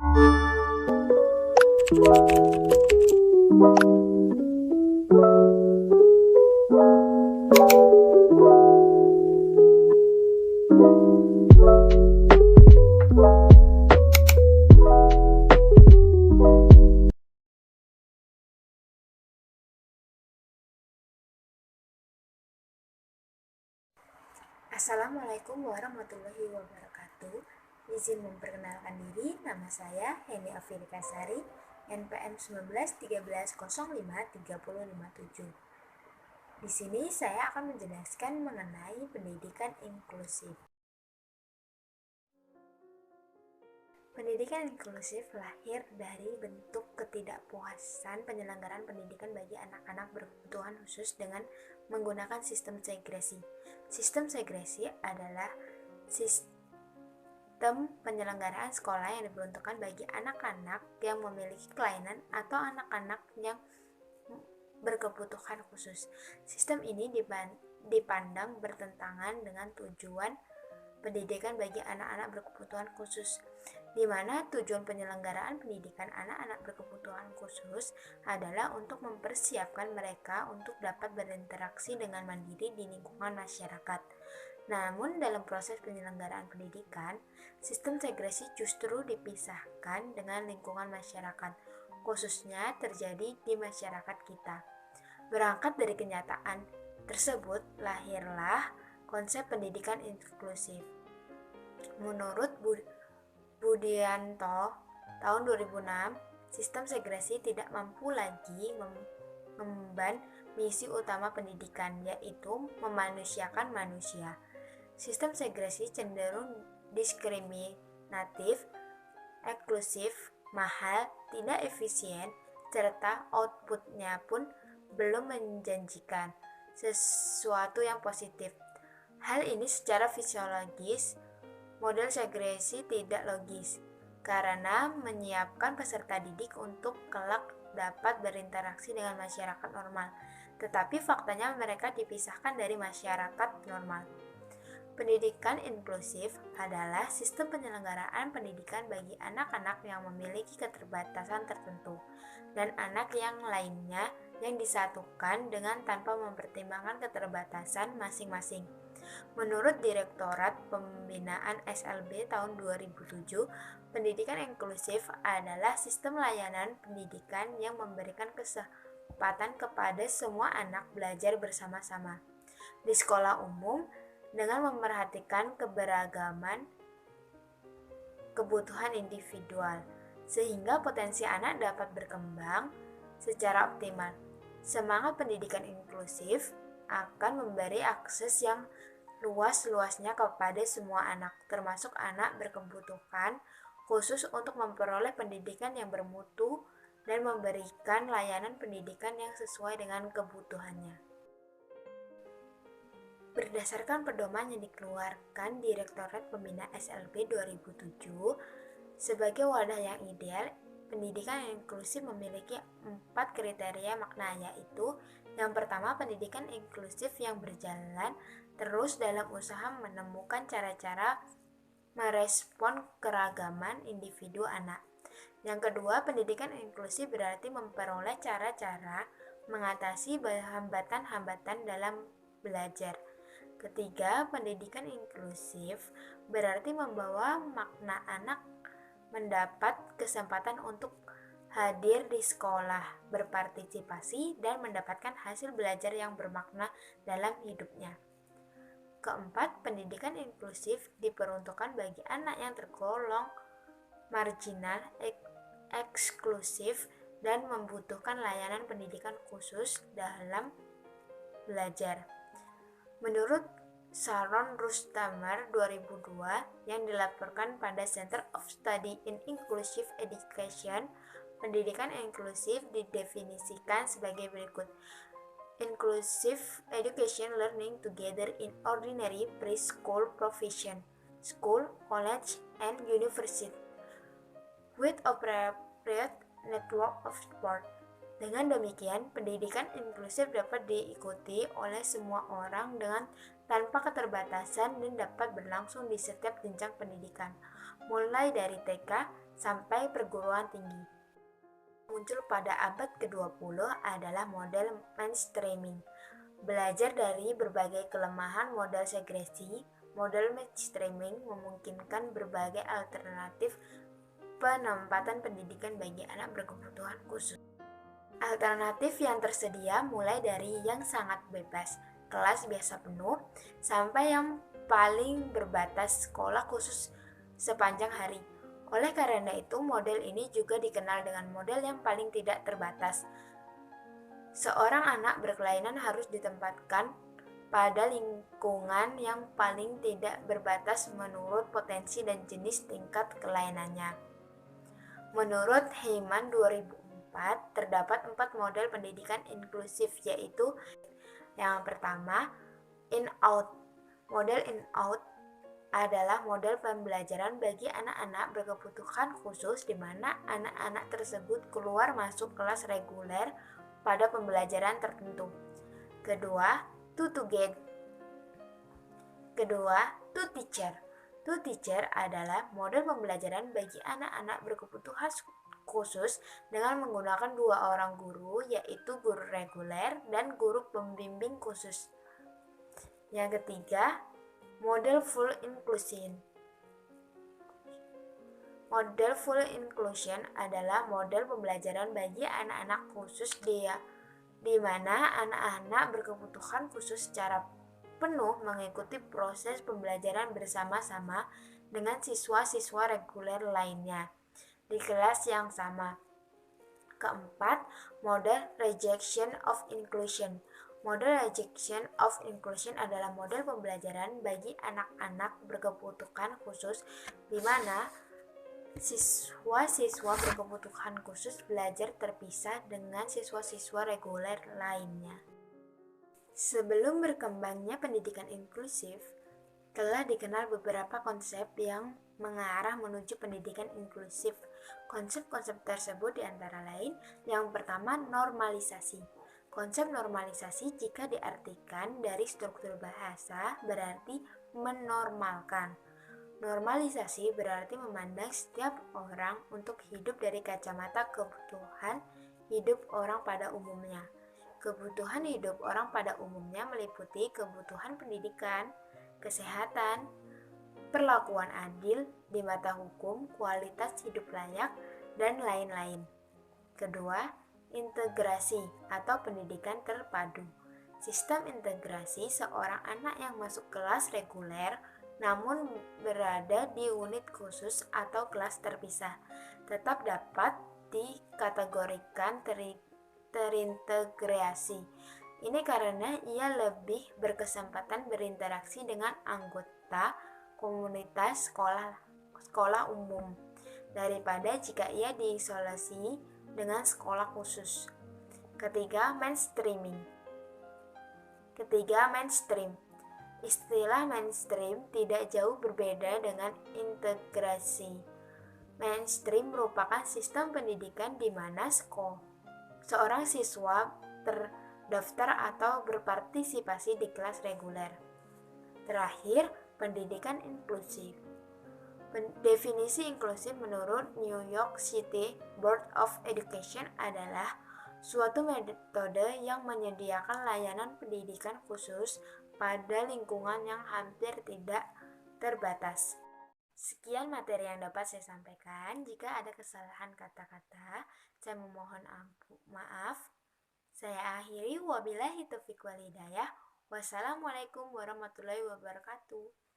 Assalamualaikum warahmatullahi wabarakatuh. Izin memperkenalkan diri, nama saya Heni Afirika Sari, NPM 1913053057. Di sini saya akan menjelaskan mengenai pendidikan inklusif. Pendidikan inklusif lahir dari bentuk ketidakpuasan penyelenggaraan pendidikan bagi anak-anak berkebutuhan khusus dengan menggunakan sistem segresi. Sistem segresi adalah sistem penyelenggaraan sekolah yang diperuntukkan bagi anak-anak yang memiliki kelainan atau anak-anak yang berkebutuhan khusus. Sistem ini dipandang bertentangan dengan tujuan pendidikan bagi anak-anak berkebutuhan khusus, di mana tujuan penyelenggaraan pendidikan anak-anak berkebutuhan khusus adalah untuk mempersiapkan mereka untuk dapat berinteraksi dengan mandiri di lingkungan masyarakat. Namun dalam proses penyelenggaraan pendidikan, sistem segresi justru dipisahkan dengan lingkungan masyarakat, khususnya terjadi di masyarakat kita. Berangkat dari kenyataan tersebut, lahirlah konsep pendidikan inklusif. Menurut Budianto tahun 2006, sistem segresi tidak mampu lagi mengemban misi utama pendidikan, yaitu memanusiakan manusia. Sistem segresi cenderung diskriminatif, eksklusif, mahal, tidak efisien, serta outputnya pun belum menjanjikan sesuatu yang positif. Hal ini secara fisiologis, model segresi tidak logis, karena menyiapkan peserta didik untuk kelak dapat berinteraksi dengan masyarakat normal, tetapi faktanya mereka dipisahkan dari masyarakat normal. Pendidikan inklusif adalah sistem penyelenggaraan pendidikan bagi anak-anak yang memiliki keterbatasan tertentu dan anak yang lainnya yang disatukan dengan tanpa mempertimbangkan keterbatasan masing-masing. Menurut Direktorat Pembinaan SLB tahun 2007, pendidikan inklusif adalah sistem layanan pendidikan yang memberikan kesempatan kepada semua anak belajar bersama-sama di sekolah umum dengan memerhatikan keberagaman kebutuhan individual, sehingga potensi anak dapat berkembang secara optimal. Semangat pendidikan inklusif akan memberi akses yang luas-luasnya kepada semua anak, termasuk anak berkebutuhan khusus untuk memperoleh pendidikan yang bermutu dan memberikan layanan pendidikan yang sesuai dengan kebutuhannya. Berdasarkan pedoman yang dikeluarkan Direktorat Pembina SLB 2007, sebagai wadah yang ideal, pendidikan yang inklusif memiliki 4 kriteria makna, yaitu yang pertama, pendidikan inklusif yang berjalan terus dalam usaha menemukan cara-cara merespon keragaman individu anak. Yang kedua, pendidikan inklusif berarti memperoleh cara-cara mengatasi hambatan-hambatan dalam belajar. Ketiga, pendidikan inklusif berarti membawa makna anak mendapat kesempatan untuk hadir di sekolah, berpartisipasi, dan mendapatkan hasil belajar yang bermakna dalam hidupnya. Keempat, pendidikan inklusif diperuntukkan bagi anak yang tergolong marginal, eksklusif, dan membutuhkan layanan pendidikan khusus dalam belajar. Menurut Sharon Rustamer 2002 yang dilaporkan pada Center of Study in Inclusive Education, pendidikan inklusif didefinisikan sebagai berikut. Inclusive education learning together in ordinary preschool provision, school, college, and university with appropriate network of support. Dengan demikian, pendidikan inklusif dapat diikuti oleh semua orang dengan tanpa keterbatasan dan dapat berlangsung di setiap jenjang pendidikan, mulai dari TK sampai perguruan tinggi. Muncul pada abad ke-20 adalah model mainstreaming. Belajar dari berbagai kelemahan model segresi, model mainstreaming memungkinkan berbagai alternatif penempatan pendidikan bagi anak berkebutuhan khusus. Alternatif yang tersedia mulai dari yang sangat bebas, kelas biasa penuh, sampai yang paling berbatas sekolah khusus sepanjang hari. Oleh karena itu, model ini juga dikenal dengan model yang paling tidak terbatas. Seorang anak berkelainan harus ditempatkan pada lingkungan yang paling tidak berbatas menurut potensi dan jenis tingkat kelainannya. Menurut Heyman 2004, terdapat 4 model pendidikan inklusif, yaitu yang pertama, in-out. Model in-out adalah model pembelajaran bagi anak-anak berkebutuhan khusus di mana anak-anak tersebut keluar masuk kelas reguler pada pembelajaran tertentu. Kedua, to teacher. To teacher adalah model pembelajaran bagi anak-anak berkebutuhan khusus dengan menggunakan 2 orang guru, yaitu guru reguler dan guru pembimbing khusus. Yang ketiga, model full inclusion. Model full inclusion adalah model pembelajaran bagi anak-anak khusus di mana anak-anak berkebutuhan khusus secara penuh mengikuti proses pembelajaran bersama-sama dengan siswa-siswa reguler lainnya di kelas yang sama. Keempat, model rejection of inclusion. Model rejection of inclusion adalah model pembelajaran bagi anak-anak berkebutuhan khusus di mana siswa-siswa berkebutuhan khusus belajar terpisah dengan siswa-siswa reguler lainnya. Sebelum berkembangnya pendidikan inklusif, telah dikenal beberapa konsep yang mengarah menuju pendidikan inklusif. Konsep-konsep tersebut diantara lain, yang pertama, normalisasi. Konsep normalisasi jika diartikan dari struktur bahasa berarti menormalkan. Normalisasi berarti memandang setiap orang untuk hidup dari kacamata kebutuhan hidup orang pada umumnya. Kebutuhan hidup orang pada umumnya meliputi kebutuhan pendidikan, kesehatan, perlakuan adil di mata hukum, kualitas hidup layak, dan lain-lain. Kedua, integrasi atau pendidikan terpadu. Sistem integrasi seorang anak yang masuk kelas reguler namun berada di unit khusus atau kelas terpisah tetap dapat dikategorikan terintegrasi. Ini karena ia lebih berkesempatan berinteraksi dengan anggota komunitas sekolah umum daripada jika ia diisolasi dengan sekolah khusus. Ketiga, mainstream. Istilah mainstream tidak jauh berbeda dengan integrasi. Mainstream merupakan sistem pendidikan di mana seorang siswa terdaftar atau berpartisipasi di kelas reguler. Terakhir, pendidikan inklusif. Definisi inklusif menurut New York City Board of Education adalah suatu metode yang menyediakan layanan pendidikan khusus pada lingkungan yang hampir tidak terbatas. Sekian materi yang dapat saya sampaikan. Jika ada kesalahan kata-kata, saya memohon maaf. Saya akhiri, wabillahi taufiq wal hidayah. Wassalamualaikum warahmatullahi wabarakatuh.